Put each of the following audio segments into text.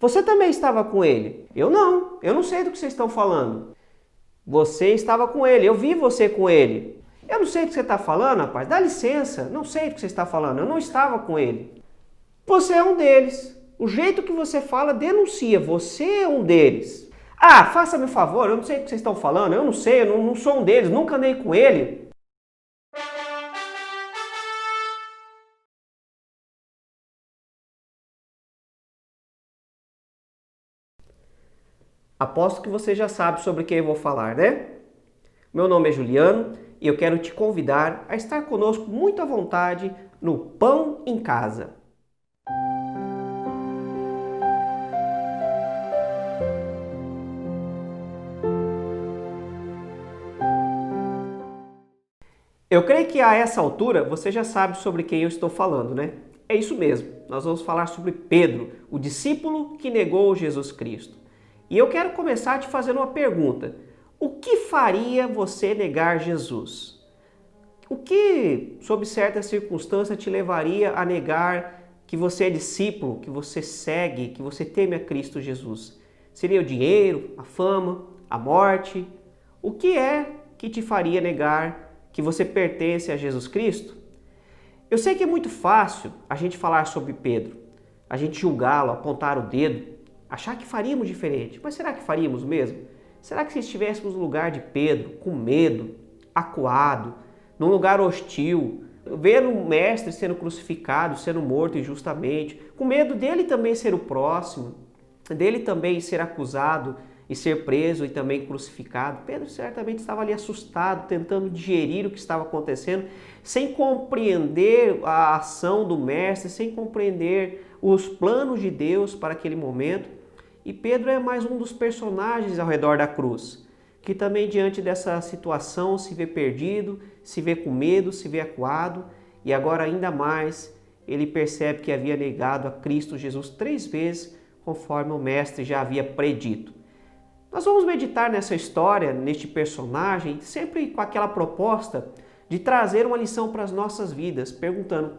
Você também estava com ele? Eu não sei do que vocês estão falando. Você estava com ele, eu vi você com ele. Eu não sei do que você está falando, rapaz, dá licença, não sei do que você está falando, eu não estava com ele. Você é um deles. O jeito que você fala denuncia, você é um deles. Ah, faça-me um favor, eu não sei do que vocês estão falando, eu não sei, eu não sou um deles, nunca andei com ele. Aposto que você já sabe sobre quem eu vou falar, né? Meu nome é Juliano e eu quero te convidar a estar conosco muito à vontade no Pão em Casa. Eu creio que a essa altura você já sabe sobre quem eu estou falando, né? É isso mesmo, nós vamos falar sobre Pedro, o discípulo que negou Jesus Cristo. E eu quero começar te fazendo uma pergunta. O que faria você negar Jesus? O que, sob certa circunstância, te levaria a negar que você é discípulo, que você segue, que você teme a Cristo Jesus? Seria o dinheiro, a fama, a morte? O que é que te faria negar que você pertence a Jesus Cristo? Eu sei que é muito fácil a gente falar sobre Pedro, a gente julgá-lo, apontar o dedo, achar que faríamos diferente. Mas será que faríamos mesmo? Será que se estivéssemos no lugar de Pedro, com medo, acuado, num lugar hostil, vendo o mestre sendo crucificado, sendo morto injustamente, com medo dele também ser o próximo, dele também ser acusado e ser preso e também crucificado, Pedro certamente estava ali assustado, tentando digerir o que estava acontecendo, sem compreender a ação do mestre, sem compreender os planos de Deus para aquele momento. E Pedro é mais um dos personagens ao redor da cruz, que também diante dessa situação se vê perdido, se vê com medo, se vê acuado, e agora ainda mais ele percebe que havia negado a Cristo Jesus 3 vezes, conforme o mestre já havia predito. Nós vamos meditar nessa história, neste personagem, sempre com aquela proposta de trazer uma lição para as nossas vidas, perguntando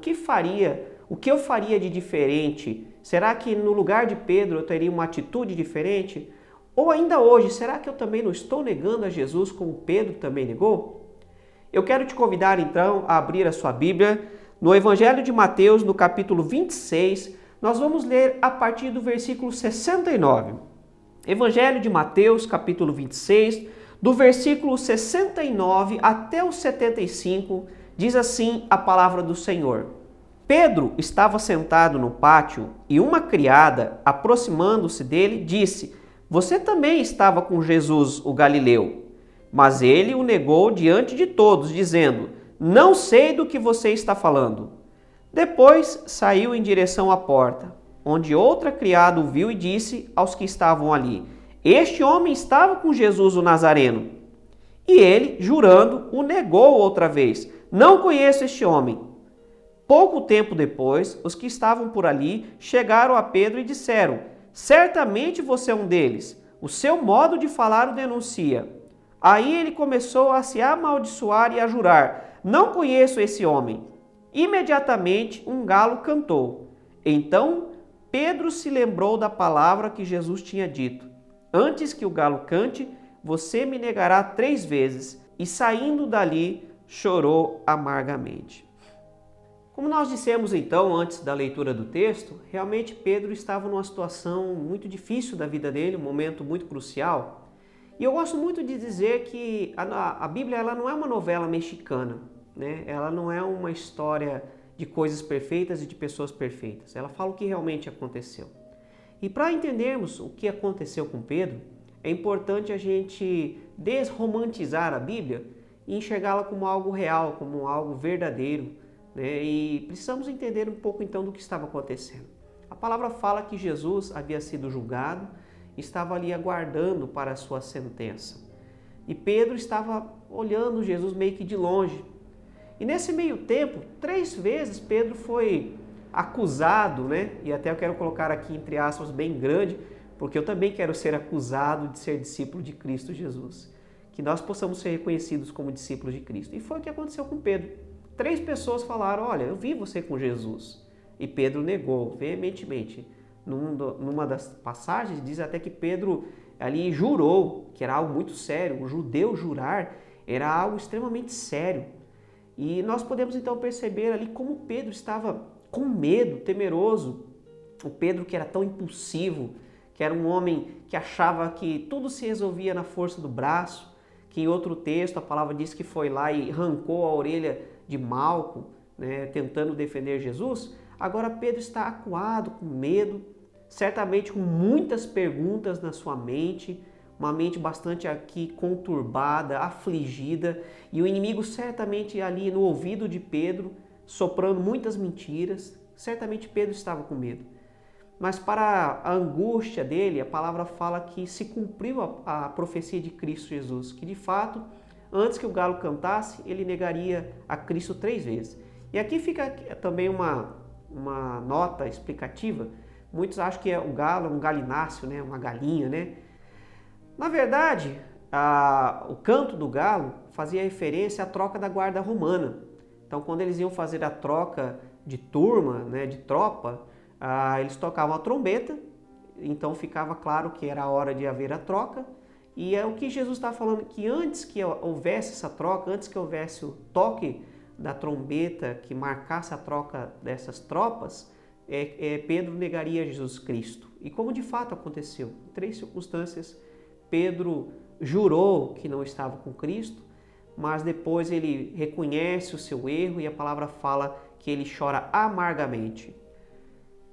o que eu faria de diferente? Será que no lugar de Pedro eu teria uma atitude diferente? Ou ainda hoje, será que eu também não estou negando a Jesus como Pedro também negou? Eu quero te convidar então a abrir a sua Bíblia no Evangelho de Mateus, no capítulo 26, nós vamos ler a partir do versículo 69. Evangelho de Mateus, capítulo 26, do versículo 69 até o 75, diz assim a palavra do Senhor. Pedro estava sentado no pátio e uma criada, aproximando-se dele, disse: Você também estava com Jesus, o Galileu. Mas ele o negou diante de todos, dizendo: Não sei do que você está falando. Depois saiu em direção à porta, onde outra criada o viu e disse aos que estavam ali: Este homem estava com Jesus o Nazareno. E ele, jurando, o negou outra vez: Não conheço este homem. Pouco tempo depois, os que estavam por ali chegaram a Pedro e disseram: Certamente você é um deles. O seu modo de falar o denuncia. Aí ele começou a se amaldiçoar e a jurar: Não conheço esse homem. Imediatamente um galo cantou. Então Pedro se lembrou da palavra que Jesus tinha dito: Antes que o galo cante, você me negará 3 vezes. E saindo dali, chorou amargamente. Como nós dissemos então antes da leitura do texto, realmente Pedro estava numa situação muito difícil da vida dele, um momento muito crucial. E eu gosto muito de dizer que a Bíblia ela não é uma novela mexicana, né? Ela não é uma história de coisas perfeitas e de pessoas perfeitas. Ela fala o que realmente aconteceu. E para entendermos o que aconteceu com Pedro, é importante a gente desromantizar a Bíblia e enxergá-la como algo real, como algo verdadeiro, né? E precisamos entender um pouco então do que estava acontecendo. A palavra fala que Jesus havia sido julgado, estava ali aguardando para a sua sentença. E Pedro estava olhando Jesus meio que de longe. E nesse meio tempo, 3 vezes Pedro foi acusado, né? E até eu quero colocar aqui entre aspas bem grande, porque eu também quero ser acusado de ser discípulo de Cristo Jesus. Que nós possamos ser reconhecidos como discípulos de Cristo. E foi o que aconteceu com Pedro. 3 pessoas falaram: Olha, eu vi você com Jesus. E Pedro negou veementemente: numa das passagens, diz até que Pedro ali jurou, que era algo muito sério. O judeu jurar era algo extremamente sério. E nós podemos então perceber ali como Pedro estava com medo, temeroso. O Pedro que era tão impulsivo, que era um homem que achava que tudo se resolvia na força do braço, que em outro texto a palavra diz que foi lá e arrancou a orelha de Malco, né, tentando defender Jesus. Agora Pedro está acuado, com medo, certamente com muitas perguntas na sua mente, uma mente bastante aqui conturbada, afligida, e o inimigo certamente ali no ouvido de Pedro, soprando muitas mentiras. Certamente Pedro estava com medo. Mas para a angústia dele, a palavra fala que se cumpriu a profecia de Cristo Jesus, que de fato, antes que o galo cantasse, ele negaria a Cristo 3 vezes. E aqui fica também uma nota explicativa. Muitos acham que o galo é um galináceo, né? Uma galinha, né? Na verdade, o canto do galo fazia referência à troca da guarda romana. Então, quando eles iam fazer a troca de turma, né, de tropa, eles tocavam a trombeta, então ficava claro que era a hora de haver a troca. E é o que Jesus está falando, que antes que houvesse essa troca, antes que houvesse o toque da trombeta que marcasse a troca dessas tropas, Pedro negaria Jesus Cristo. E como de fato aconteceu, em 3 circunstâncias, Pedro jurou que não estava com Cristo, mas depois ele reconhece o seu erro e a palavra fala que ele chora amargamente.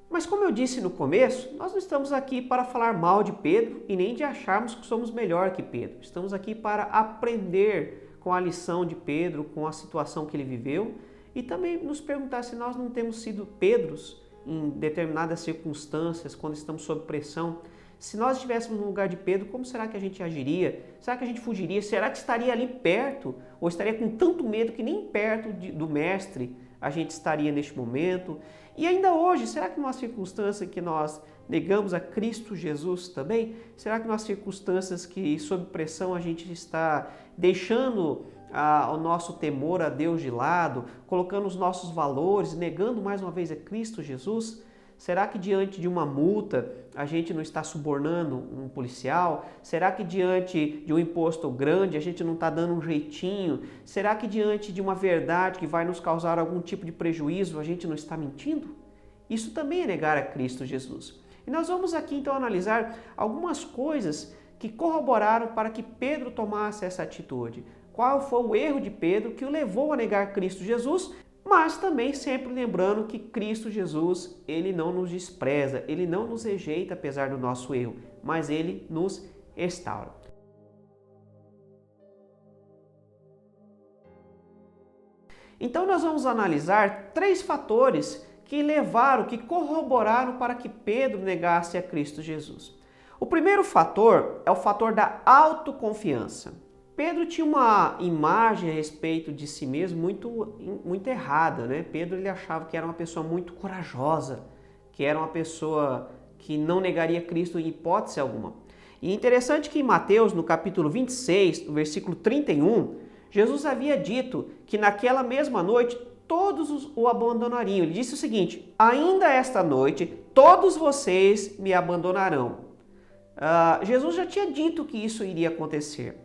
Mas como eu disse no começo, nós não estamos aqui para falar mal de Pedro e nem de acharmos que somos melhor que Pedro. Estamos aqui para aprender com a lição de Pedro, com a situação que ele viveu e também nos perguntar se nós não temos sido Pedros em determinadas circunstâncias, quando estamos sob pressão. Se nós estivéssemos no lugar de Pedro, como será que a gente agiria? Será que a gente fugiria? Será que estaria ali perto? Ou estaria com tanto medo que nem perto do mestre a gente estaria neste momento? E ainda hoje, será que numa circunstância que nós negamos a Cristo Jesus também? Será que numa circunstâncias que sob pressão a gente está deixando o nosso temor a Deus de lado, colocando os nossos valores, negando mais uma vez a Cristo Jesus? Será que diante de uma multa a gente não está subornando um policial? Será que diante de um imposto grande a gente não está dando um jeitinho? Será que diante de uma verdade que vai nos causar algum tipo de prejuízo a gente não está mentindo? Isso também é negar a Cristo Jesus. E nós vamos aqui então analisar algumas coisas que corroboraram para que Pedro tomasse essa atitude. Qual foi o erro de Pedro que o levou a negar Cristo Jesus? Mas também sempre lembrando que Cristo Jesus, ele não nos despreza, ele não nos rejeita apesar do nosso erro, mas ele nos restaura. Então nós vamos analisar 3 fatores que levaram, que corroboraram para que Pedro negasse a Cristo Jesus. O primeiro fator é o fator da autoconfiança. Pedro tinha uma imagem a respeito de si mesmo muito errada, né? Pedro ele achava que era uma pessoa muito corajosa, que era uma pessoa que não negaria Cristo em hipótese alguma. E é interessante que em Mateus, no capítulo 26, no versículo 31, Jesus havia dito que naquela mesma noite todos o abandonariam. Ele disse o seguinte: ainda esta noite todos vocês me abandonarão. Jesus já tinha dito que isso iria acontecer.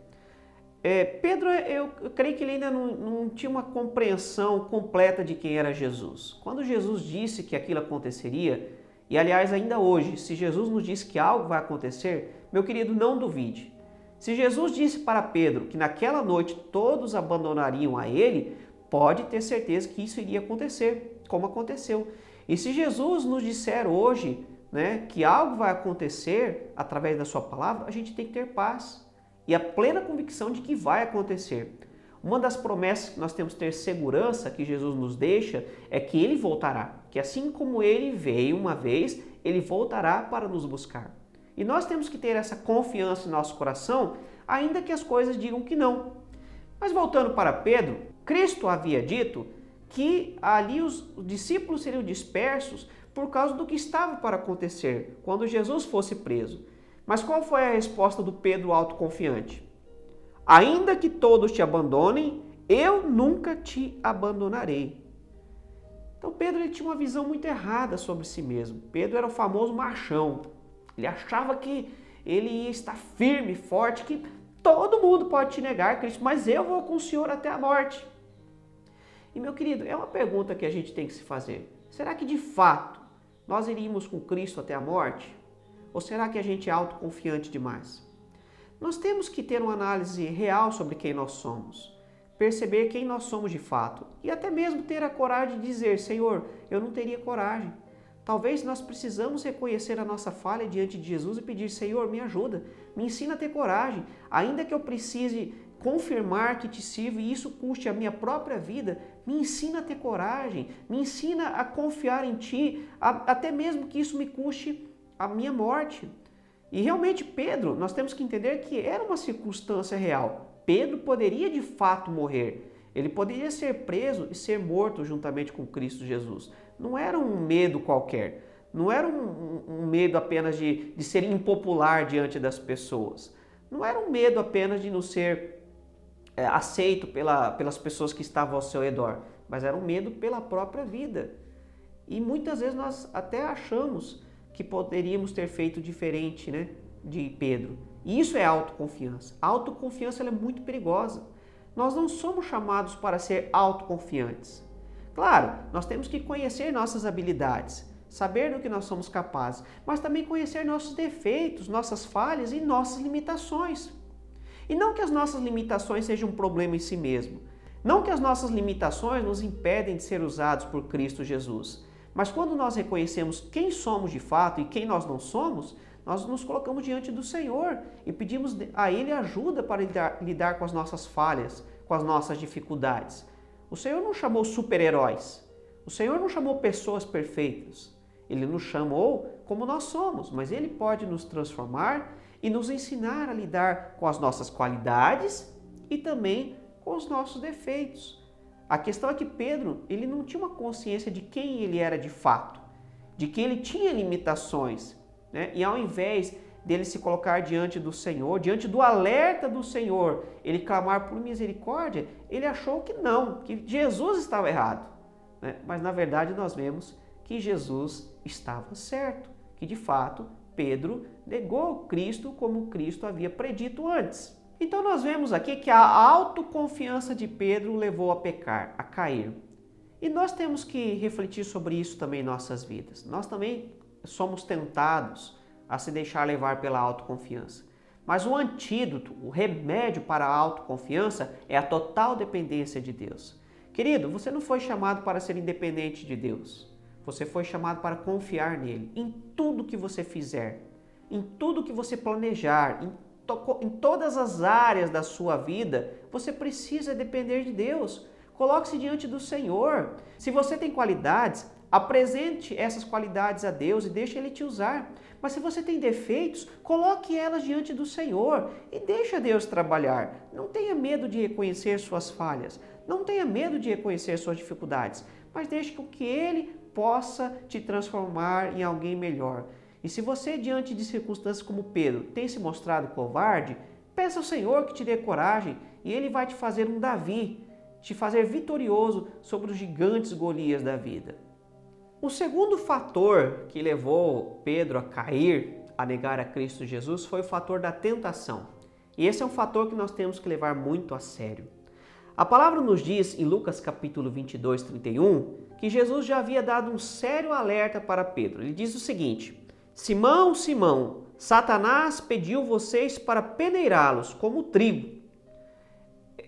Pedro, eu creio que ele ainda não tinha uma compreensão completa de quem era Jesus. Quando Jesus disse que aquilo aconteceria, e aliás ainda hoje, se Jesus nos disse que algo vai acontecer, meu querido, não duvide. Se Jesus disse para Pedro que naquela noite todos abandonariam a ele, pode ter certeza que isso iria acontecer, como aconteceu. E se Jesus nos disser hoje, né, que algo vai acontecer através da sua palavra, a gente tem que ter paz e a plena convicção de que vai acontecer. Uma das promessas que nós temos que ter segurança que Jesus nos deixa é que ele voltará, que assim como ele veio uma vez, ele voltará para nos buscar. E nós temos que ter essa confiança em nosso coração, ainda que as coisas digam que não. Mas voltando para Pedro, Cristo havia dito que ali os discípulos seriam dispersos por causa do que estava para acontecer quando Jesus fosse preso. Mas qual foi a resposta do Pedro autoconfiante? Ainda que todos te abandonem, eu nunca te abandonarei. Então Pedro ele tinha uma visão muito errada sobre si mesmo. Pedro era o famoso machão. Ele achava que ele ia estar firme, forte, que todo mundo pode te negar, Cristo, mas eu vou com o Senhor até a morte. E meu querido, é uma pergunta que a gente tem que se fazer. Será que de fato nós iríamos com Cristo até a morte? Ou será que a gente é autoconfiante demais? Nós temos que ter uma análise real sobre quem nós somos. Perceber quem nós somos de fato e até mesmo ter a coragem de dizer, Senhor, eu não teria coragem. Talvez nós precisamos reconhecer a nossa falha diante de Jesus e pedir, Senhor, me ajuda, me ensina a ter coragem, ainda que eu precise confirmar que te sirvo e isso custe a minha própria vida, me ensina a ter coragem, me ensina a confiar em Ti, até mesmo que isso me custe a minha morte. E realmente Pedro, nós temos que entender que era uma circunstância real. Pedro poderia de fato morrer. Ele poderia ser preso e ser morto juntamente com Cristo Jesus. Não era um medo qualquer. Não era um medo apenas de ser impopular diante das pessoas. Não era um medo apenas de não ser aceito pelas pessoas que estavam ao seu redor. Mas era um medo pela própria vida. E muitas vezes nós até achamos que poderíamos ter feito diferente, né, de Pedro. E isso é autoconfiança. A autoconfiança ela é muito perigosa. Nós não somos chamados para ser autoconfiantes. Claro, nós temos que conhecer nossas habilidades, saber do que nós somos capazes, mas também conhecer nossos defeitos, nossas falhas e nossas limitações. E não que as nossas limitações sejam um problema em si mesmo. Não que as nossas limitações nos impedem de ser usados por Cristo Jesus. Mas quando nós reconhecemos quem somos de fato e quem nós não somos, nós nos colocamos diante do Senhor e pedimos a Ele ajuda para lidar com as nossas falhas, com as nossas dificuldades. O Senhor não chamou super-heróis. O Senhor não chamou pessoas perfeitas. Ele nos chamou como nós somos, mas Ele pode nos transformar e nos ensinar a lidar com as nossas qualidades e também com os nossos defeitos. A questão é que Pedro, ele não tinha uma consciência de quem ele era de fato, de que ele tinha limitações, né? E ao invés dele se colocar diante do Senhor, diante do alerta do Senhor, ele clamar por misericórdia, ele achou que não, que Jesus estava errado, né? Mas na verdade nós vemos que Jesus estava certo, que de fato Pedro negou Cristo como Cristo havia predito antes. Então nós vemos aqui que a autoconfiança de Pedro levou a pecar, a cair. E nós temos que refletir sobre isso também em nossas vidas. Nós também somos tentados a se deixar levar pela autoconfiança. Mas o antídoto, o remédio para a autoconfiança é a total dependência de Deus. Querido, você não foi chamado para ser independente de Deus. Você foi chamado para confiar nele, em tudo que você fizer, em tudo que você planejar, em todas as áreas da sua vida, você precisa depender de Deus. Coloque-se diante do Senhor. Se você tem qualidades, apresente essas qualidades a Deus e deixe Ele te usar. Mas se você tem defeitos, coloque elas diante do Senhor e deixe Deus trabalhar. Não tenha medo de reconhecer suas falhas. Não tenha medo de reconhecer suas dificuldades. Mas deixe que Ele possa te transformar em alguém melhor. E se você, diante de circunstâncias como Pedro, tem se mostrado covarde, peça ao Senhor que te dê coragem e Ele vai te fazer um Davi, te fazer vitorioso sobre os gigantes Golias da vida. O segundo fator que levou Pedro a cair, a negar a Cristo Jesus, foi o fator da tentação. E esse é um fator que nós temos que levar muito a sério. A palavra nos diz, em Lucas capítulo 22, 31, que Jesus já havia dado um sério alerta para Pedro. Ele diz o seguinte: Simão, Simão, Satanás pediu vocês para peneirá-los como trigo.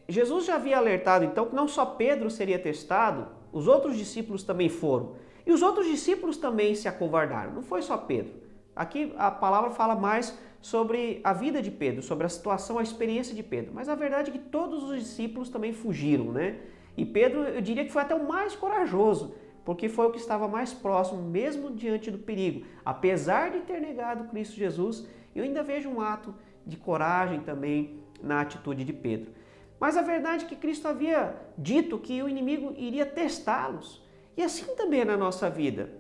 Jesus já havia alertado então que não só Pedro seria testado, os outros discípulos também foram. E os outros discípulos também se acovardaram, não foi só Pedro. Aqui a palavra fala mais sobre a vida de Pedro, sobre a situação, a experiência de Pedro. Mas a verdade é que todos os discípulos também fugiram, né? E Pedro, eu diria que foi até o mais corajoso, porque foi o que estava mais próximo, mesmo diante do perigo. Apesar de ter negado Cristo Jesus, eu ainda vejo um ato de coragem também na atitude de Pedro. Mas a verdade é que Cristo havia dito que o inimigo iria testá-los. E assim também é na nossa vida.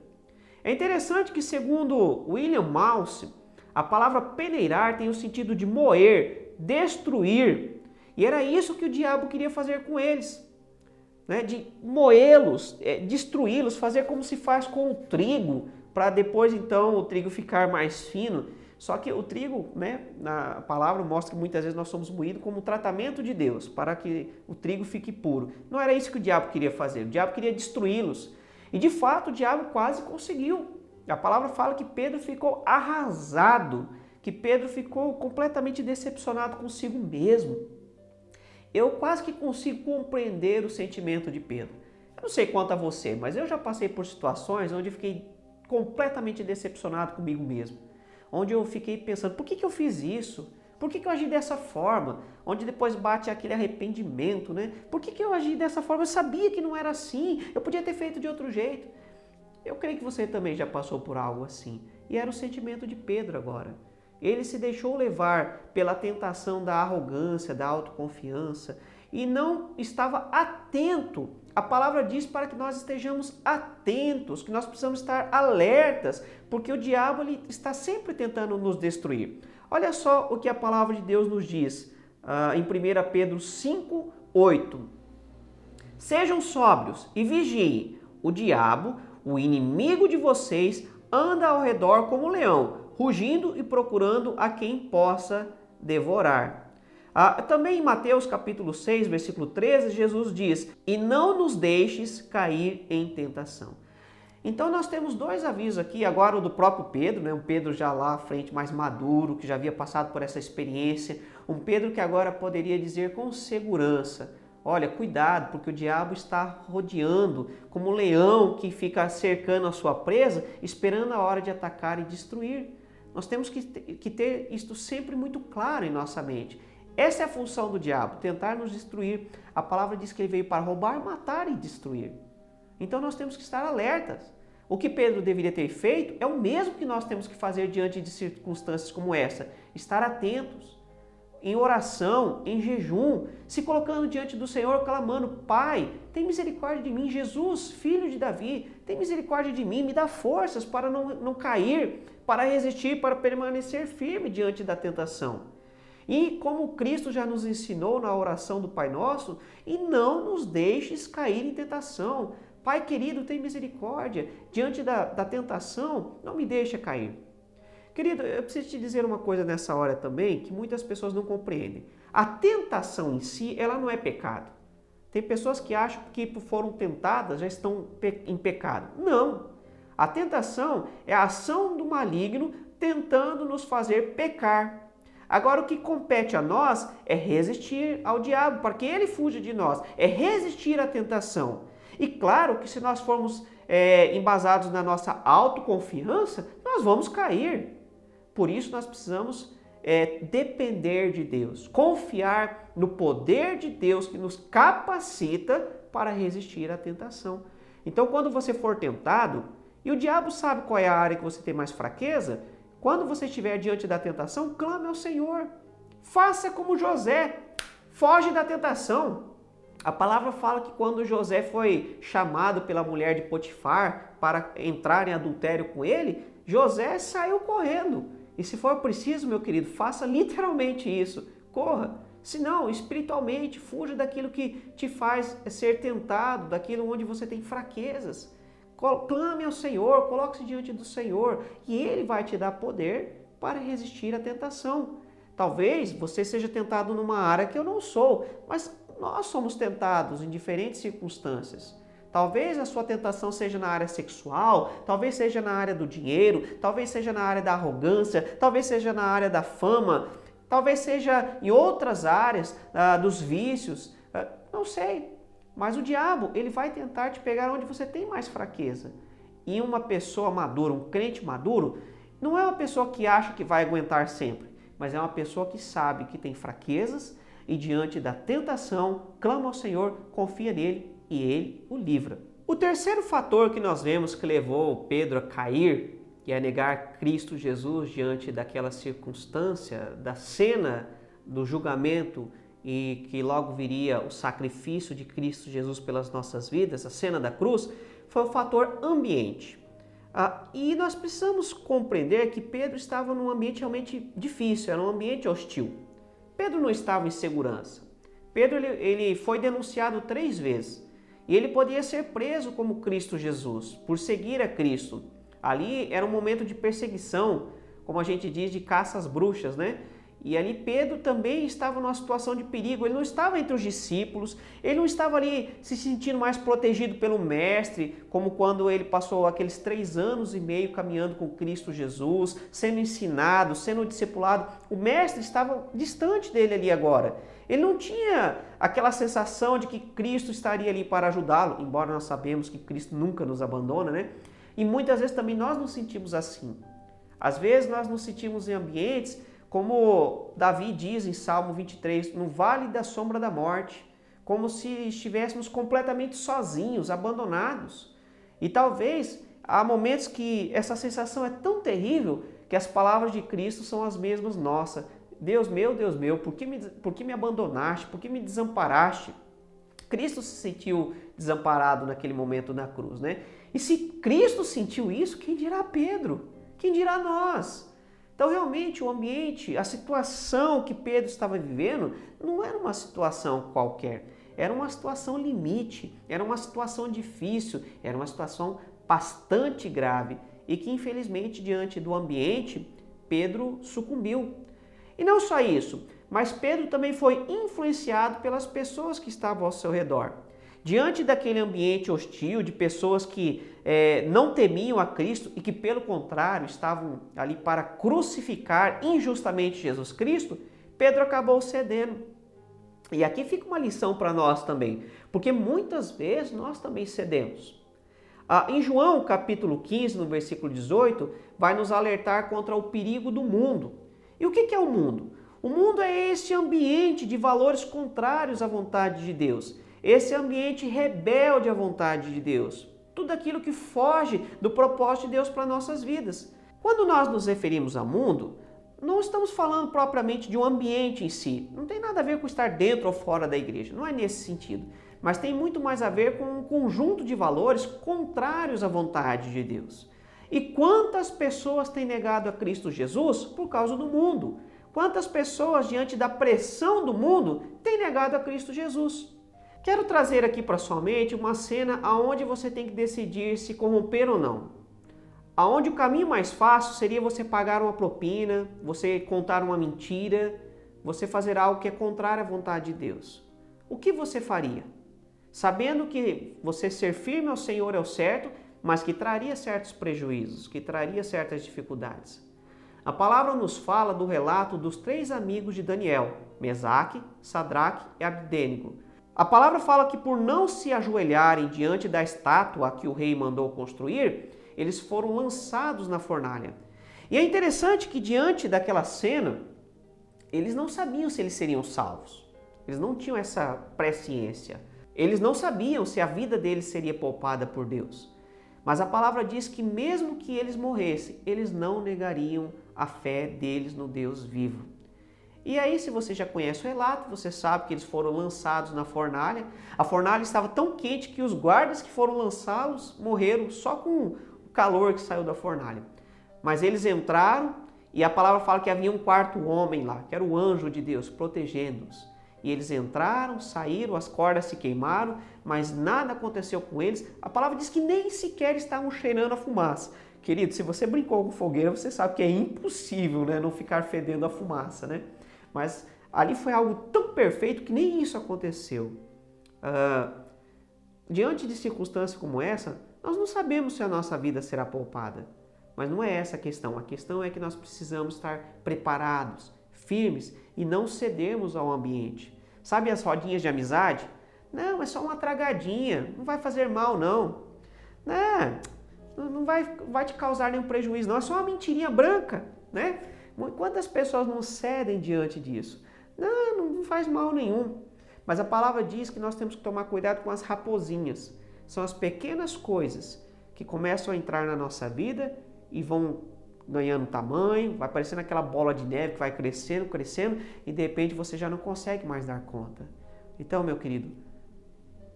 É interessante que, segundo William Mouse, a palavra peneirar tem o sentido de moer, destruir. E era isso que o diabo queria fazer com eles. né, de moê-los, destruí-los, fazer como se faz com o trigo, para depois então o trigo ficar mais fino. Só que o trigo, né, na palavra mostra que muitas vezes nós somos moídos como tratamento de Deus, para que o trigo fique puro. Não era isso que o diabo queria fazer, o diabo queria destruí-los. E de fato o diabo quase conseguiu. A palavra fala que Pedro ficou arrasado, que Pedro ficou completamente decepcionado consigo mesmo. Eu quase que consigo compreender o sentimento de Pedro. Eu não sei quanto a você, mas eu já passei por situações onde eu fiquei completamente decepcionado comigo mesmo. Onde eu fiquei pensando, por que eu fiz isso? Por que eu agi dessa forma? Onde depois bate aquele arrependimento, né? Por que eu agi dessa forma? Eu sabia que não era assim, eu podia ter feito de outro jeito. Eu creio que você também já passou por algo assim. E era o sentimento de Pedro agora. Ele se deixou levar pela tentação da arrogância, da autoconfiança e não estava atento. A palavra diz para que nós estejamos atentos, que nós precisamos estar alertas, porque o diabo ele está sempre tentando nos destruir. Olha só o que a palavra de Deus nos diz em 1 Pedro 5:8. Sejam sóbrios e vigiem. O diabo, o inimigo de vocês, anda ao redor como um leão, rugindo e procurando a quem possa devorar. Também em Mateus capítulo 6, versículo 13, Jesus diz, e não nos deixes cair em tentação. Então nós temos dois avisos aqui, agora o do próprio Pedro, né? Um Pedro já lá à frente, mais maduro, que já havia passado por essa experiência, um Pedro que agora poderia dizer com segurança, olha, cuidado, porque o diabo está rodeando como um leão que fica cercando a sua presa, esperando a hora de atacar e destruir. Nós temos que ter isto sempre muito claro em nossa mente. Essa é a função do diabo, tentar nos destruir. A palavra diz que ele veio para roubar, matar e destruir. Então nós temos que estar alertas. O que Pedro deveria ter feito é o mesmo que nós temos que fazer diante de circunstâncias como essa. Estar atentos, em oração, em jejum, se colocando diante do Senhor, clamando, Pai, tem misericórdia de mim, Jesus, filho de Davi, tem misericórdia de mim, me dá forças para não cair, para resistir, para permanecer firme diante da tentação. E como Cristo já nos ensinou na oração do Pai Nosso, e não nos deixes cair em tentação. Pai querido, tem misericórdia. Diante da tentação, não me deixa cair. Querido, eu preciso te dizer uma coisa nessa hora também, que muitas pessoas não compreendem. A tentação em si, ela não é pecado. Tem pessoas que acham que foram tentadas, já estão em pecado. Não. A tentação é a ação do maligno tentando nos fazer pecar. Agora, o que compete a nós é resistir ao diabo, para que ele fuja de nós, é resistir à tentação. E claro que se nós formos embasados na nossa autoconfiança, nós vamos cair. Por isso nós precisamos depender de Deus, confiar no poder de Deus que nos capacita para resistir à tentação. Então, quando você for tentado, e o diabo sabe qual é a área que você tem mais fraqueza, quando você estiver diante da tentação, clame ao Senhor. Faça como José, foge da tentação. A palavra fala que quando José foi chamado pela mulher de Potifar para entrar em adultério com ele, José saiu correndo. E se for preciso, meu querido, faça literalmente isso. Corra. Se não, espiritualmente, fuja daquilo que te faz ser tentado, daquilo onde você tem fraquezas. Clame ao Senhor, coloque-se diante do Senhor e Ele vai te dar poder para resistir à tentação. Talvez você seja tentado numa área que eu não sou, mas nós somos tentados em diferentes circunstâncias. Talvez a sua tentação seja na área sexual, talvez seja na área do dinheiro, talvez seja na área da arrogância, talvez seja na área da fama, talvez seja em outras áreas dos vícios, não sei. Mas o diabo, ele vai tentar te pegar onde você tem mais fraqueza. E uma pessoa madura, um crente maduro, não é uma pessoa que acha que vai aguentar sempre, mas é uma pessoa que sabe que tem fraquezas e diante da tentação, clama ao Senhor, confia nele e ele o livra. O terceiro fator que nós vemos que levou Pedro a cair e a negar Cristo Jesus diante daquela circunstância, da cena do julgamento e que logo viria o sacrifício de Cristo Jesus pelas nossas vidas, a cena da cruz, foi o fator ambiente. E nós precisamos compreender que Pedro estava num ambiente realmente difícil, era um ambiente hostil. Pedro não estava em segurança. Pedro ele foi denunciado 3 vezes. E ele podia ser preso como Cristo Jesus, por seguir a Cristo. Ali era um momento de perseguição, como a gente diz, de caça às bruxas, né? E ali Pedro também estava numa situação de perigo, ele não estava entre os discípulos, ele não estava ali se sentindo mais protegido pelo mestre, como quando ele passou aqueles 3 anos e meio caminhando com Cristo Jesus, sendo ensinado, sendo discipulado. O mestre estava distante dele ali agora. Ele não tinha aquela sensação de que Cristo estaria ali para ajudá-lo, embora nós sabemos que Cristo nunca nos abandona, né? E muitas vezes também nós nos sentimos assim. Às vezes nós nos sentimos em ambientes como Davi diz em Salmo 23, no vale da sombra da morte, como se estivéssemos completamente sozinhos, abandonados. E talvez há momentos que essa sensação é tão terrível que as palavras de Cristo são as mesmas nossas. Deus meu, por que me abandonaste? Por que me desamparaste? Cristo se sentiu desamparado naquele momento na cruz, né? E se Cristo sentiu isso, quem dirá Pedro? Quem dirá nós? Então, realmente, o ambiente, a situação que Pedro estava vivendo não era uma situação qualquer. Era uma situação limite, era uma situação difícil, era uma situação bastante grave e que, infelizmente, diante do ambiente, Pedro sucumbiu. E não só isso, mas Pedro também foi influenciado pelas pessoas que estavam ao seu redor. Diante daquele ambiente hostil, de pessoas que não temiam a Cristo e que, pelo contrário, estavam ali para crucificar injustamente Jesus Cristo, Pedro acabou cedendo. E aqui fica uma lição para nós também, porque muitas vezes nós também cedemos. Em João, capítulo 15, no versículo 18, vai nos alertar contra o perigo do mundo. E o que é o mundo? O mundo é esse ambiente de valores contrários à vontade de Deus. Esse ambiente rebelde à vontade de Deus. Tudo aquilo que foge do propósito de Deus para nossas vidas. Quando nós nos referimos a mundo, não estamos falando propriamente de um ambiente em si. Não tem nada a ver com estar dentro ou fora da igreja. Não é nesse sentido. Mas tem muito mais a ver com um conjunto de valores contrários à vontade de Deus. E quantas pessoas têm negado a Cristo Jesus por causa do mundo? Quantas pessoas, diante da pressão do mundo, têm negado a Cristo Jesus? Quero trazer aqui para sua mente uma cena onde você tem que decidir se corromper ou não. Onde o caminho mais fácil seria você pagar uma propina, você contar uma mentira, você fazer algo que é contrário à vontade de Deus. O que você faria? Sabendo que você ser firme ao Senhor é o certo, mas que traria certos prejuízos, que traria certas dificuldades. A palavra nos fala do relato dos 3 amigos de Daniel, Mesaque, Sadraque e Abdênego. A palavra fala que por não se ajoelharem diante da estátua que o rei mandou construir, eles foram lançados na fornalha. E é interessante que diante daquela cena, eles não sabiam se eles seriam salvos. Eles não tinham essa presciência. Eles não sabiam se a vida deles seria poupada por Deus. Mas a palavra diz que mesmo que eles morressem, eles não negariam a fé deles no Deus vivo. E aí, se você já conhece o relato, você sabe que eles foram lançados na fornalha. A fornalha estava tão quente que os guardas que foram lançá-los morreram só com o calor que saiu da fornalha. Mas eles entraram e a palavra fala que havia um 4º homem lá, que era o anjo de Deus, protegendo-os. E eles entraram, saíram, as cordas se queimaram, mas nada aconteceu com eles. A palavra diz que nem sequer estavam cheirando a fumaça. Querido, se você brincou com fogueira, você sabe que é impossível, né, não ficar fedendo a fumaça, né? Mas ali foi algo tão perfeito que nem isso aconteceu. Diante de circunstâncias como essa, nós não sabemos se a nossa vida será poupada. Mas não é essa a questão. A questão é que nós precisamos estar preparados, firmes e não cedermos ao ambiente. Sabe as rodinhas de amizade? Não, é só uma tragadinha, não vai fazer mal não. Não vai te causar nenhum prejuízo não, é só uma mentirinha branca, né? Quantas pessoas não cedem diante disso? Não faz mal nenhum. Mas a palavra diz que nós temos que tomar cuidado com as raposinhas. São as pequenas coisas que começam a entrar na nossa vida e vão ganhando tamanho, vai parecendo aquela bola de neve que vai crescendo, crescendo e de repente você já não consegue mais dar conta. Então, meu querido,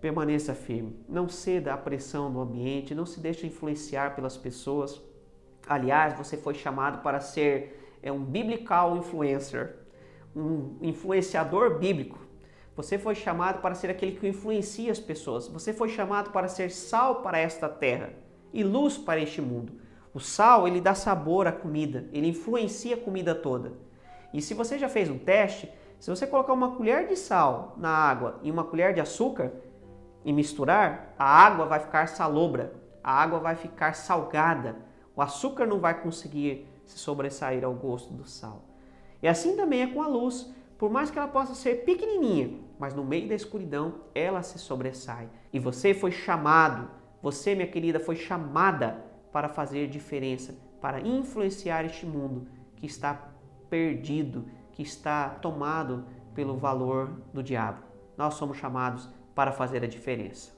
permaneça firme. Não ceda à pressão do ambiente, não se deixe influenciar pelas pessoas. Aliás, você foi chamado para ser um biblical influencer, um influenciador bíblico. Você foi chamado para ser aquele que influencia as pessoas. Você foi chamado para ser sal para esta terra e luz para este mundo. O sal, ele dá sabor à comida, ele influencia a comida toda. E se você já fez um teste, se você colocar uma colher de sal na água e uma colher de açúcar e misturar, a água vai ficar salobra, a água vai ficar salgada. O açúcar não vai conseguir se sobressair ao gosto do sal. E assim também é com a luz. Por mais que ela possa ser pequenininha, mas no meio da escuridão ela se sobressai. E você foi chamado, você, minha querida, foi chamada para fazer diferença, para influenciar este mundo que está perdido, que está tomado pelo valor do diabo. Nós somos chamados para fazer a diferença.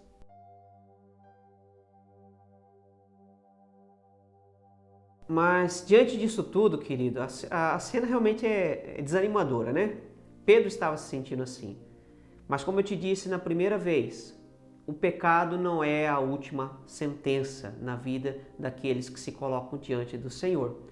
Mas diante disso tudo, querido, a cena realmente é desanimadora, né? Pedro estava se sentindo assim. Mas como eu te disse na primeira vez, o pecado não é a última sentença na vida daqueles que se colocam diante do Senhor.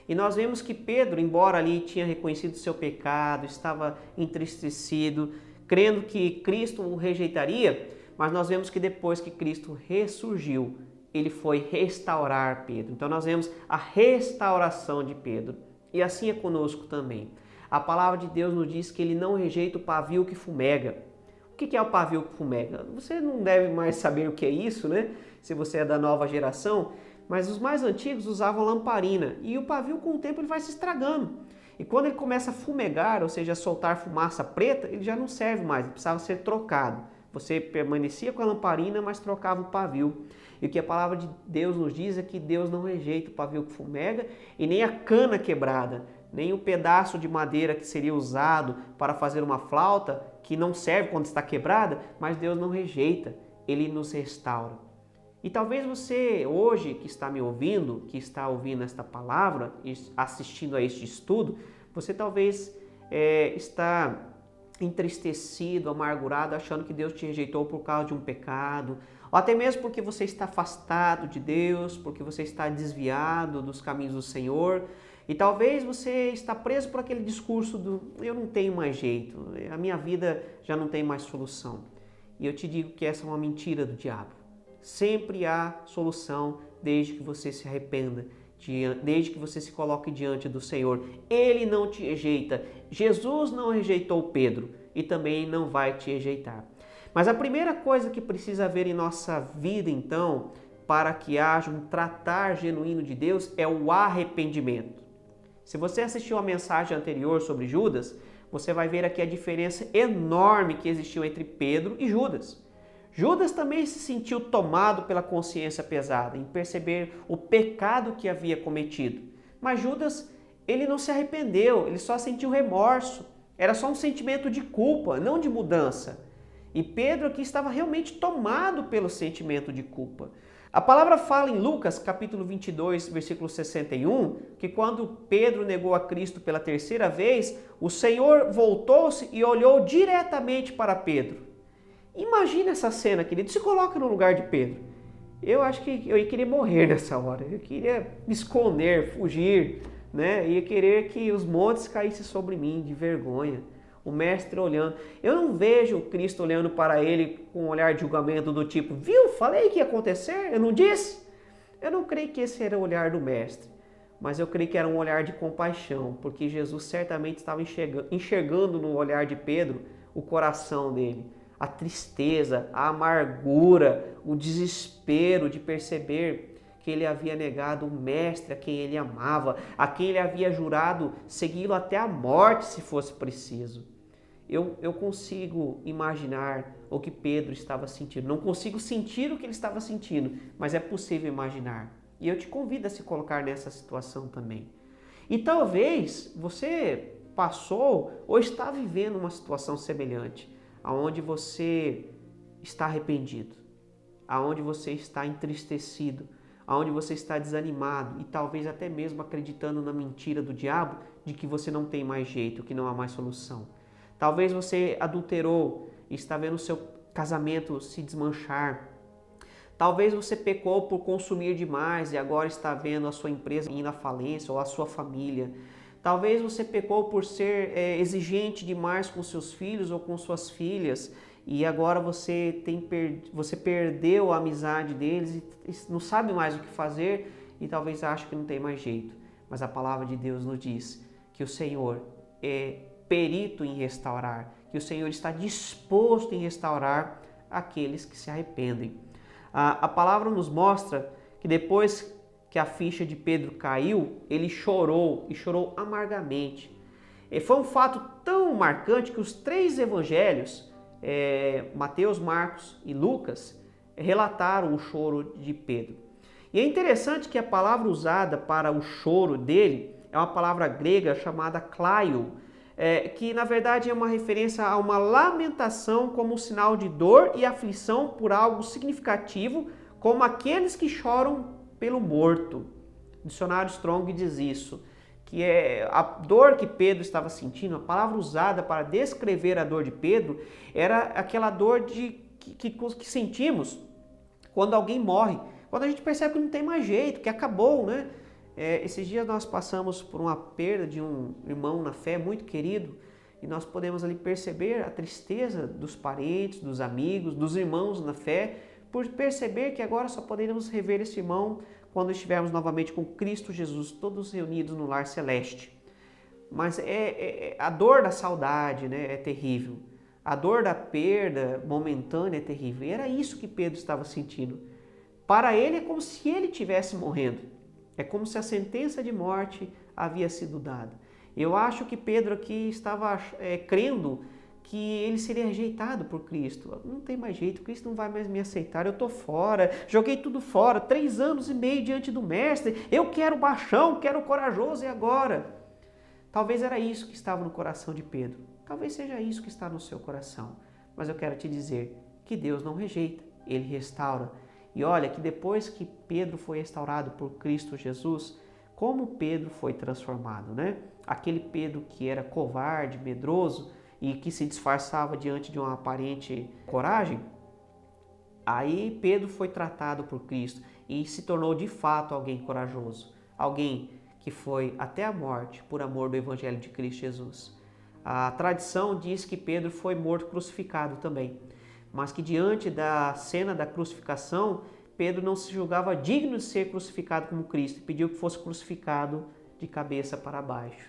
E nós vemos que Pedro, embora ali tinha reconhecido seu pecado, estava entristecido, crendo que Cristo o rejeitaria, mas nós vemos que depois que Cristo ressurgiu, ele foi restaurar Pedro. Então nós vemos a restauração de Pedro. E assim é conosco também. A palavra de Deus nos diz que ele não rejeita o pavio que fumega. O que é o pavio que fumega? Você não deve mais saber o que é isso, né? Se você é da nova geração. Mas os mais antigos usavam lamparina. E o pavio, com o tempo, ele vai se estragando. E quando ele começa a fumegar, ou seja, a soltar fumaça preta, ele já não serve mais, ele precisava ser trocado. Você permanecia com a lamparina, mas trocava o pavio. E o que a palavra de Deus nos diz é que Deus não rejeita o pavio que fumega e nem a cana quebrada, nem o pedaço de madeira que seria usado para fazer uma flauta, que não serve quando está quebrada, mas Deus não rejeita, Ele nos restaura. E talvez você, hoje, que está me ouvindo, que está ouvindo esta palavra, assistindo a este estudo, você talvez está entristecido, amargurado, achando que Deus te rejeitou por causa de um pecado, ou até mesmo porque você está afastado de Deus, porque você está desviado dos caminhos do Senhor, e talvez você está preso por aquele discurso do eu não tenho mais jeito, a minha vida já não tem mais solução. E eu te digo que essa é uma mentira do diabo. Sempre há solução desde que você se arrependa, desde que você se coloque diante do Senhor. Ele não te rejeita. Jesus não rejeitou Pedro e também não vai te rejeitar. Mas a primeira coisa que precisa haver em nossa vida, então, para que haja um tratar genuíno de Deus, é o arrependimento. Se você assistiu a mensagem anterior sobre Judas, você vai ver aqui a diferença enorme que existiu entre Pedro e Judas. Judas também se sentiu tomado pela consciência pesada, em perceber o pecado que havia cometido. Mas Judas, ele não se arrependeu, ele só sentiu remorso. Era só um sentimento de culpa, não de mudança. E Pedro aqui estava realmente tomado pelo sentimento de culpa. A palavra fala em Lucas, capítulo 22, versículo 61, que quando Pedro negou a Cristo pela terceira vez, o Senhor voltou-se e olhou diretamente para Pedro. Imagina essa cena, querido. Se coloca no lugar de Pedro. Eu acho que eu ia querer morrer nessa hora. Eu queria me esconder, fugir, né? Ia querer que os montes caíssem sobre mim de vergonha. O mestre olhando. Eu não vejo o Cristo olhando para ele com um olhar de julgamento do tipo, viu? Falei que ia acontecer? Eu não disse? Eu não creio que esse era o olhar do mestre. Mas eu creio que era um olhar de compaixão, porque Jesus certamente estava enxergando no olhar de Pedro o coração dele. A tristeza, a amargura, o desespero de perceber que ele havia negado o mestre a quem ele amava, a quem ele havia jurado segui-lo até a morte se fosse preciso. Eu consigo imaginar o que Pedro estava sentindo. Não consigo sentir o que ele estava sentindo, mas é possível imaginar. E eu te convido a se colocar nessa situação também. E talvez você passou ou está vivendo uma situação semelhante, aonde você está arrependido, aonde você está entristecido, aonde você está desanimado e talvez até mesmo acreditando na mentira do diabo de que você não tem mais jeito, que não há mais solução. Talvez você adulterou e está vendo o seu casamento se desmanchar. Talvez você pecou por consumir demais e agora está vendo a sua empresa indo à falência ou a sua família. Talvez você pecou por ser exigente demais com seus filhos ou com suas filhas e agora você perdeu a amizade deles e não sabe mais o que fazer e talvez ache que não tem mais jeito. Mas a palavra de Deus nos diz que o Senhor é perito em restaurar, que o Senhor está disposto em restaurar aqueles que se arrependem. A palavra nos mostra que depois que a ficha de Pedro caiu, ele chorou e chorou amargamente. E foi um fato tão marcante que os 3 evangelhos, Mateus, Marcos e Lucas, relataram o choro de Pedro. E é interessante que a palavra usada para o choro dele é uma palavra grega chamada klaio, que na verdade é uma referência a uma lamentação como sinal de dor e aflição por algo significativo, como aqueles que choram pelo morto. O dicionário Strong diz isso, que é a dor que Pedro estava sentindo, a palavra usada para descrever a dor de Pedro era aquela dor que sentimos quando alguém morre, quando a gente percebe que não tem mais jeito, que acabou, né? Esses dias nós passamos por uma perda de um irmão na fé muito querido e nós podemos ali perceber a tristeza dos parentes, dos amigos, dos irmãos na fé, por perceber que agora só poderemos rever esse irmão quando estivermos novamente com Cristo Jesus, todos reunidos no lar celeste. Mas a dor da saudade, né, é terrível. A dor da perda momentânea é terrível. E era isso que Pedro estava sentindo. Para ele é como se ele estivesse morrendo. É como se a sentença de morte havia sido dada. Eu acho que Pedro aqui estava crendo que ele seria rejeitado por Cristo. Não tem mais jeito, Cristo não vai mais me aceitar, eu estou fora, joguei tudo fora, 3 anos e meio diante do Mestre, eu quero baixão, quero corajoso, e agora? Talvez era isso que estava no coração de Pedro, talvez seja isso que está no seu coração, mas eu quero te dizer que Deus não rejeita, Ele restaura. E olha que depois que Pedro foi restaurado por Cristo Jesus, como Pedro foi transformado, né? Aquele Pedro que era covarde, medroso e que se disfarçava diante de uma aparente coragem, aí Pedro foi tratado por Cristo e se tornou de fato alguém corajoso, alguém que foi até a morte por amor do Evangelho de Cristo Jesus. A tradição diz que Pedro foi morto crucificado também, mas que diante da cena da crucificação, Pedro não se julgava digno de ser crucificado como Cristo e pediu que fosse crucificado de cabeça para baixo.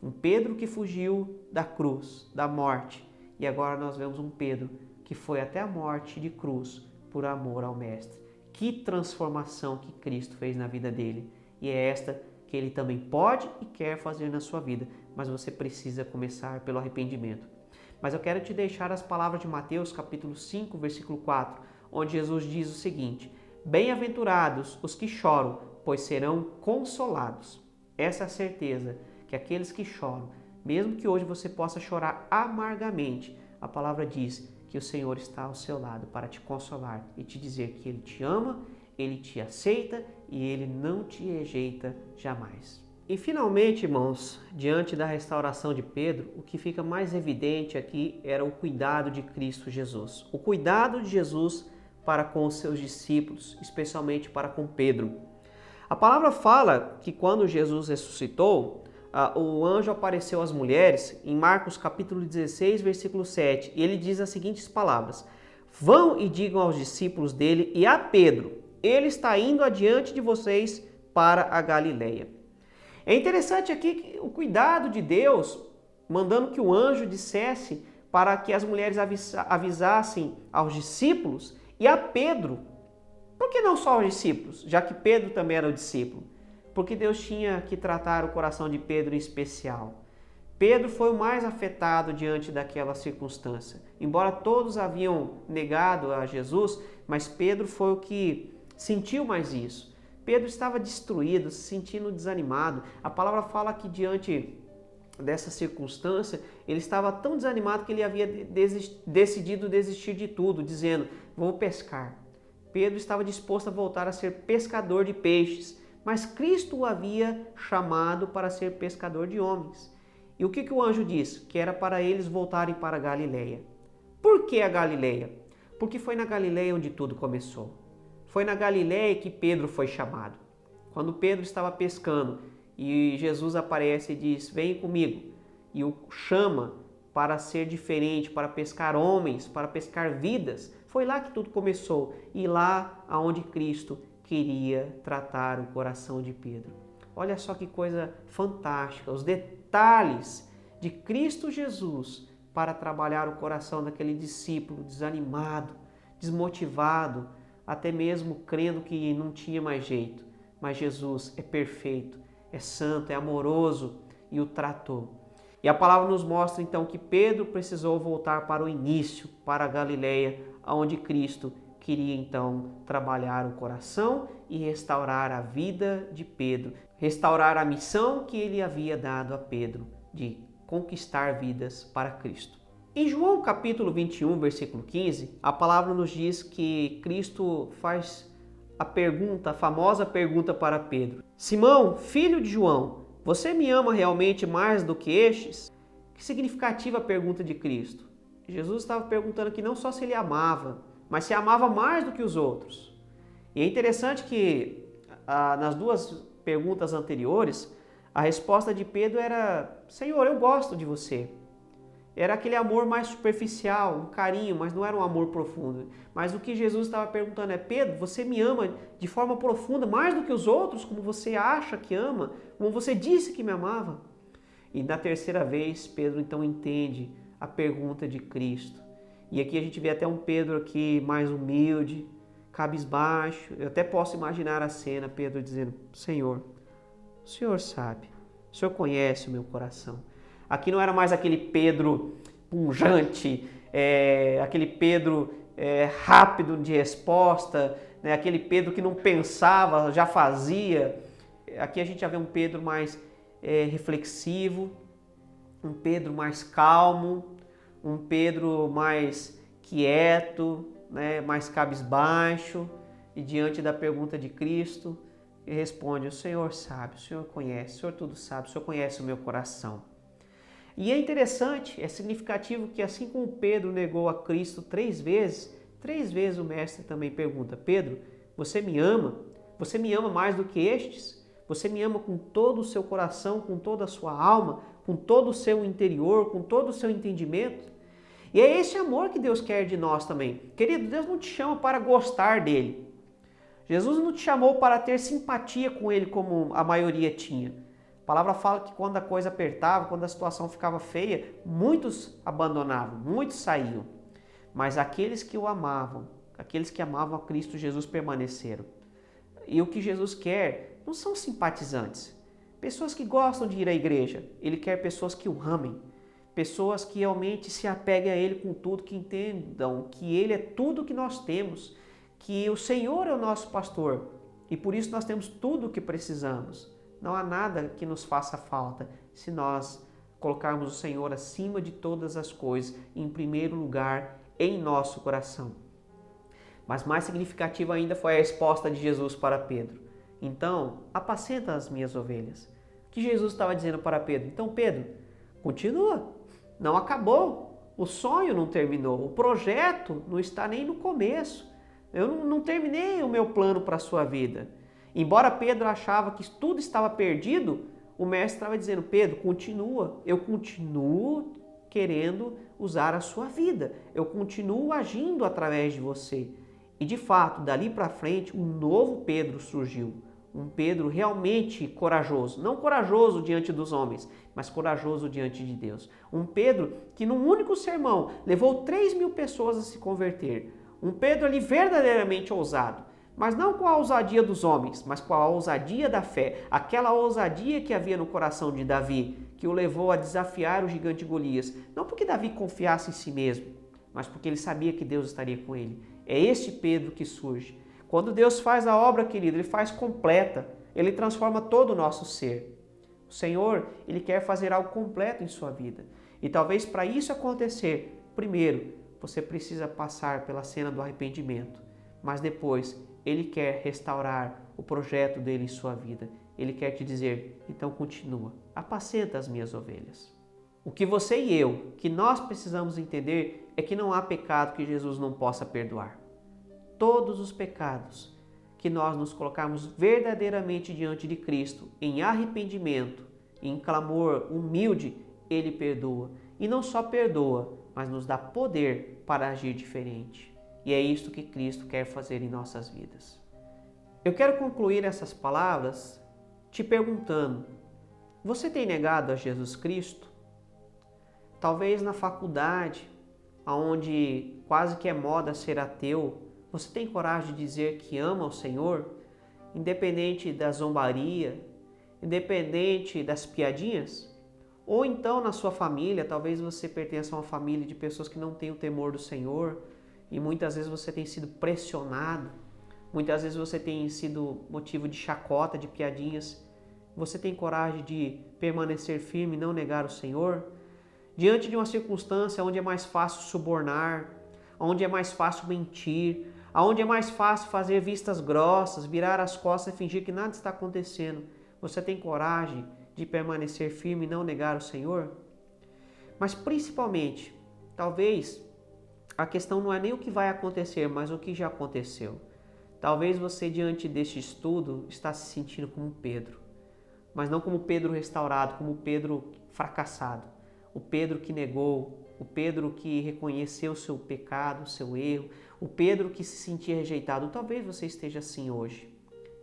Um Pedro que fugiu da cruz, da morte, e agora nós vemos um Pedro que foi até a morte de cruz por amor ao Mestre. Que transformação que Cristo fez na vida dele, e é esta que ele também pode e quer fazer na sua vida, mas você precisa começar pelo arrependimento. Mas eu quero te deixar as palavras de Mateus capítulo 5, versículo 4, onde Jesus diz o seguinte: bem-aventurados os que choram, pois serão consolados. Essa é a certeza que aqueles que choram, mesmo que hoje você possa chorar amargamente, a palavra diz que o Senhor está ao seu lado para te consolar e te dizer que Ele te ama, Ele te aceita e Ele não te rejeita jamais. E finalmente, irmãos, diante da restauração de Pedro, o que fica mais evidente aqui era o cuidado de Cristo Jesus. O cuidado de Jesus para com os seus discípulos, especialmente para com Pedro. A palavra fala que quando Jesus ressuscitou, o anjo apareceu às mulheres em Marcos capítulo 16, versículo 7, e ele diz as seguintes palavras: vão e digam aos discípulos dele e a Pedro, ele está indo adiante de vocês para a Galileia. É interessante aqui o cuidado de Deus, mandando que o anjo dissesse para que as mulheres avisassem aos discípulos e a Pedro. Por que não só aos discípulos, já que Pedro também era o discípulo? Porque Deus tinha que tratar o coração de Pedro em especial. Pedro foi o mais afetado diante daquela circunstância. Embora todos haviam negado a Jesus, mas Pedro foi o que sentiu mais isso. Pedro estava destruído, se sentindo desanimado. A palavra fala que diante dessa circunstância, ele estava tão desanimado que ele havia decidido desistir de tudo, dizendo: vou pescar. Pedro estava disposto a voltar a ser pescador de peixes, mas Cristo o havia chamado para ser pescador de homens. E o que o anjo disse? Que era para eles voltarem para a Galileia. Por que a Galileia? Porque foi na Galileia onde tudo começou. Foi na Galileia que Pedro foi chamado. Quando Pedro estava pescando e Jesus aparece e diz: vem comigo, e o chama para ser diferente, para pescar homens, para pescar vidas. Foi lá que tudo começou, e lá aonde Cristo queria tratar o coração de Pedro. Olha só que coisa fantástica, os detalhes de Cristo Jesus para trabalhar o coração daquele discípulo desanimado, desmotivado, até mesmo crendo que não tinha mais jeito. Mas Jesus é perfeito, é santo, é amoroso e o tratou. E a palavra nos mostra então que Pedro precisou voltar para o início, para a Galileia, onde Cristo queria então trabalhar o coração e restaurar a vida de Pedro, restaurar a missão que ele havia dado a Pedro de conquistar vidas para Cristo. Em João capítulo 21, versículo 15, a palavra nos diz que Cristo faz a famosa pergunta para Pedro: Simão, filho de João, você me ama realmente mais do que estes? Que significativa a pergunta de Cristo. Jesus estava perguntando que não só se ele amava, mas se amava mais do que os outros. E é interessante que nas duas perguntas anteriores, a resposta de Pedro era: Senhor, eu gosto de você. Era aquele amor mais superficial, um carinho, mas não era um amor profundo. Mas o que Jesus estava perguntando é: Pedro, você me ama de forma profunda, mais do que os outros, como você acha que ama, como você disse que me amava? E na terceira vez, Pedro então entende a pergunta de Cristo. E aqui a gente vê até um Pedro aqui mais humilde, cabisbaixo. Eu até posso imaginar a cena, Pedro dizendo: Senhor, o Senhor sabe, o Senhor conhece o meu coração. Aqui não era mais aquele Pedro pungente, aquele Pedro rápido de resposta, né? Aquele Pedro que não pensava, já fazia. Aqui a gente já vê um Pedro mais reflexivo, um Pedro mais calmo, um Pedro mais quieto, né? Mais cabisbaixo, e diante da pergunta de Cristo, ele responde: o Senhor sabe, o Senhor conhece, o Senhor tudo sabe, o Senhor conhece o meu coração. E é interessante, é significativo que assim como Pedro negou a Cristo 3 vezes o mestre também pergunta: Pedro, você me ama? Você me ama mais do que estes? Você me ama com todo o seu coração, com toda a sua alma, com todo o seu interior, com todo o seu entendimento? E é esse amor que Deus quer de nós também. Querido, Deus não te chama para gostar dele. Jesus não te chamou para ter simpatia com ele como a maioria tinha. A palavra fala que quando a coisa apertava, quando a situação ficava feia, muitos abandonavam, muitos saíam. Mas aqueles que o amavam, aqueles que amavam a Cristo Jesus permaneceram. E o que Jesus quer não são simpatizantes, pessoas que gostam de ir à igreja. Ele quer pessoas que o amem, pessoas que realmente se apeguem a Ele com tudo, que entendam que Ele é tudo que nós temos, que o Senhor é o nosso pastor e por isso nós temos tudo o que precisamos. Não há nada que nos faça falta se nós colocarmos o Senhor acima de todas as coisas, em primeiro lugar em nosso coração. Mas mais significativa ainda foi a resposta de Jesus para Pedro: então, apacenta as minhas ovelhas. O que Jesus estava dizendo para Pedro? Então, Pedro, continua, não acabou, o sonho não terminou, o projeto não está nem no começo. Eu não terminei o meu plano para a sua vida. Embora Pedro achava que tudo estava perdido, o mestre estava dizendo: Pedro, continua, eu continuo querendo usar a sua vida, eu continuo agindo através de você. E de fato, dali para frente, um novo Pedro surgiu, um Pedro realmente corajoso, não corajoso diante dos homens, mas corajoso diante de Deus. Um Pedro que num único sermão levou 3.000 pessoas a se converter. Um Pedro ali verdadeiramente ousado, mas não com a ousadia dos homens, mas com a ousadia da fé, aquela ousadia que havia no coração de Davi, que o levou a desafiar o gigante Golias, não porque Davi confiasse em si mesmo, mas porque ele sabia que Deus estaria com ele. É este Pedro que surge. Quando Deus faz a obra, querido, Ele faz completa, Ele transforma todo o nosso ser. O Senhor, Ele quer fazer algo completo em sua vida. E talvez para isso acontecer, primeiro, você precisa passar pela cena do arrependimento, mas depois Ele quer restaurar o projeto dele em sua vida. Ele quer te dizer: então continua, apacenta as minhas ovelhas. O que você e eu, que nós precisamos entender é que não há pecado que Jesus não possa perdoar. Todos os pecados que nós nos colocarmos verdadeiramente diante de Cristo, em arrependimento, em clamor humilde, Ele perdoa. E não só perdoa, mas nos dá poder para agir diferente. E é isto que Cristo quer fazer em nossas vidas. Eu quero concluir essas palavras te perguntando: você tem negado a Jesus Cristo? Talvez na faculdade, onde quase que é moda ser ateu, você tem coragem de dizer que ama o Senhor, independente da zombaria, independente das piadinhas? Ou então na sua família, talvez você pertença a uma família de pessoas que não têm o temor do Senhor e muitas vezes você tem sido pressionado, muitas vezes você tem sido motivo de chacota, de piadinhas. Você tem coragem de permanecer firme e não negar o Senhor? Diante de uma circunstância onde é mais fácil subornar, onde é mais fácil mentir, onde é mais fácil fazer vistas grossas, virar as costas e fingir que nada está acontecendo, você tem coragem de permanecer firme e não negar o Senhor? Mas principalmente, talvez a questão não é nem o que vai acontecer, mas o que já aconteceu. Talvez você, diante deste estudo, está se sentindo como Pedro, mas não como Pedro restaurado, como Pedro fracassado, o Pedro que negou, o Pedro que reconheceu o seu pecado, o seu erro, o Pedro que se sentia rejeitado. Talvez você esteja assim hoje,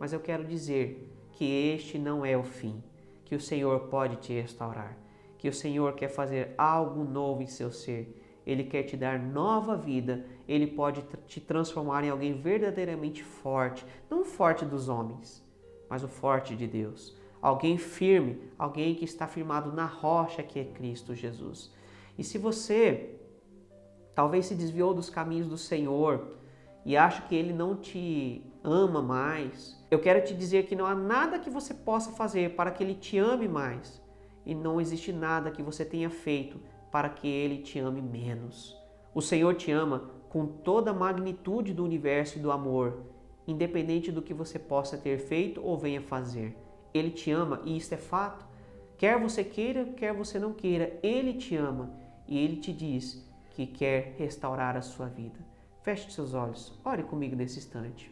mas eu quero dizer que este não é o fim, que o Senhor pode te restaurar, que o Senhor quer fazer algo novo em seu ser. Ele quer te dar nova vida, Ele pode te transformar em alguém verdadeiramente forte, não o forte dos homens, mas o forte de Deus. Alguém firme, alguém que está firmado na rocha que é Cristo Jesus. E se você talvez se desviou dos caminhos do Senhor e acha que Ele não te ama mais, eu quero te dizer que não há nada que você possa fazer para que Ele te ame mais. E não existe nada que você tenha feito para que Ele te ame menos. O Senhor te ama com toda a magnitude do universo e do amor, independente do que você possa ter feito ou venha fazer. Ele te ama e isto é fato. Quer você queira, quer você não queira, Ele te ama e Ele te diz que quer restaurar a sua vida. Feche seus olhos, ore comigo nesse instante.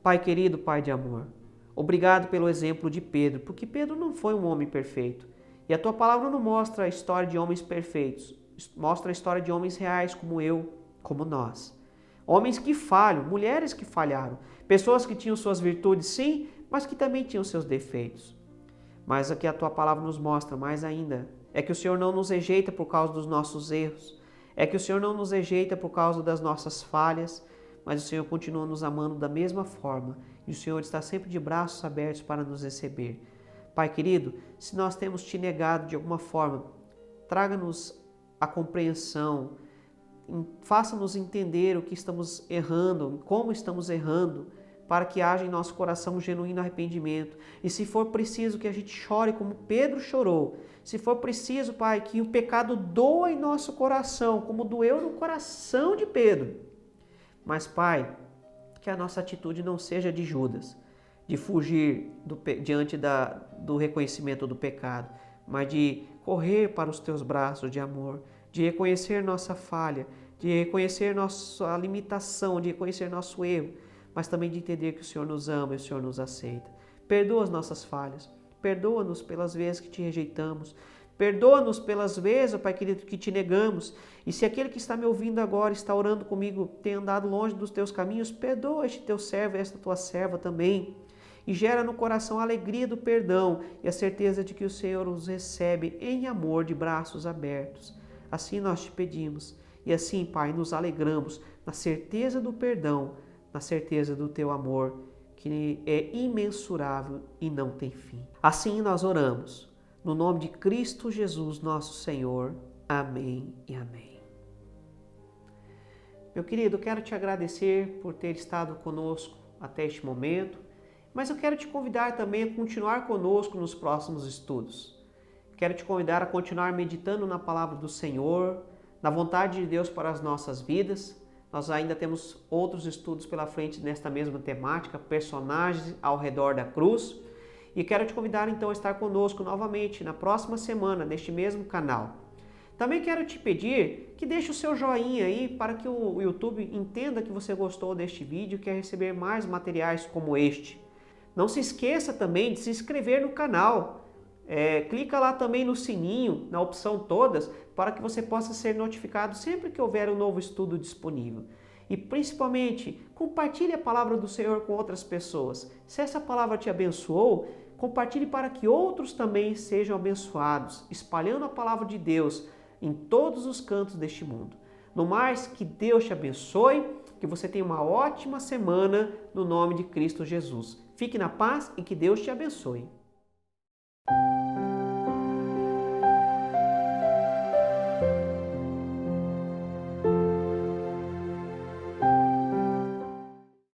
Pai querido, Pai de amor, obrigado pelo exemplo de Pedro, porque Pedro não foi um homem perfeito. E a Tua palavra não mostra a história de homens perfeitos, mostra a história de homens reais como eu, como nós. Homens que falham, mulheres que falharam, pessoas que tinham suas virtudes sim, mas que também tinham seus defeitos. Mas o que a Tua palavra nos mostra mais ainda é que o Senhor não nos rejeita por causa dos nossos erros, é que o Senhor não nos rejeita por causa das nossas falhas, mas o Senhor continua nos amando da mesma forma e o Senhor está sempre de braços abertos para nos receber. Pai querido, se nós temos Te negado de alguma forma, traga-nos a compreensão, faça-nos entender o que estamos errando, como estamos errando, para que haja em nosso coração um genuíno arrependimento. E se for preciso que a gente chore como Pedro chorou, se for preciso, Pai, que o pecado doa em nosso coração, como doeu no coração de Pedro. Mas, Pai, que a nossa atitude não seja de Judas, de fugir diante do reconhecimento do pecado, mas de correr para os Teus braços de amor, de reconhecer nossa falha, de reconhecer nossa limitação, de reconhecer nosso erro, mas também de entender que o Senhor nos ama e o Senhor nos aceita. Perdoa as nossas falhas, perdoa-nos pelas vezes que Te rejeitamos, perdoa-nos pelas vezes, ó Pai querido, que Te negamos. E se aquele que está me ouvindo agora, está orando comigo, tem andado longe dos Teus caminhos, perdoa este Teu servo e esta Tua serva também. E gera no coração a alegria do perdão e a certeza de que o Senhor os recebe em amor de braços abertos. Assim nós Te pedimos. E assim, Pai, nos alegramos na certeza do perdão, na certeza do Teu amor, que é imensurável e não tem fim. Assim nós oramos, no nome de Cristo Jesus, nosso Senhor. Amém e amém. Meu querido, eu quero te agradecer por ter estado conosco até este momento, mas eu quero te convidar também a continuar conosco nos próximos estudos. Quero te convidar a continuar meditando na palavra do Senhor, na vontade de Deus para as nossas vidas. Nós ainda temos outros estudos pela frente nesta mesma temática, personagens ao redor da cruz. E quero te convidar então a estar conosco novamente na próxima semana, neste mesmo canal. Também quero te pedir que deixe o seu joinha aí para que o YouTube entenda que você gostou deste vídeo e quer receber mais materiais como este. Não se esqueça também de se inscrever no canal. Clica lá também no sininho, na opção todas, para que você possa ser notificado sempre que houver um novo estudo disponível. E principalmente, compartilhe a palavra do Senhor com outras pessoas. Se essa palavra te abençoou, compartilhe para que outros também sejam abençoados, espalhando a palavra de Deus em todos os cantos deste mundo. No mais, que Deus te abençoe, que você tenha uma ótima semana no nome de Cristo Jesus. Fique na paz e que Deus te abençoe.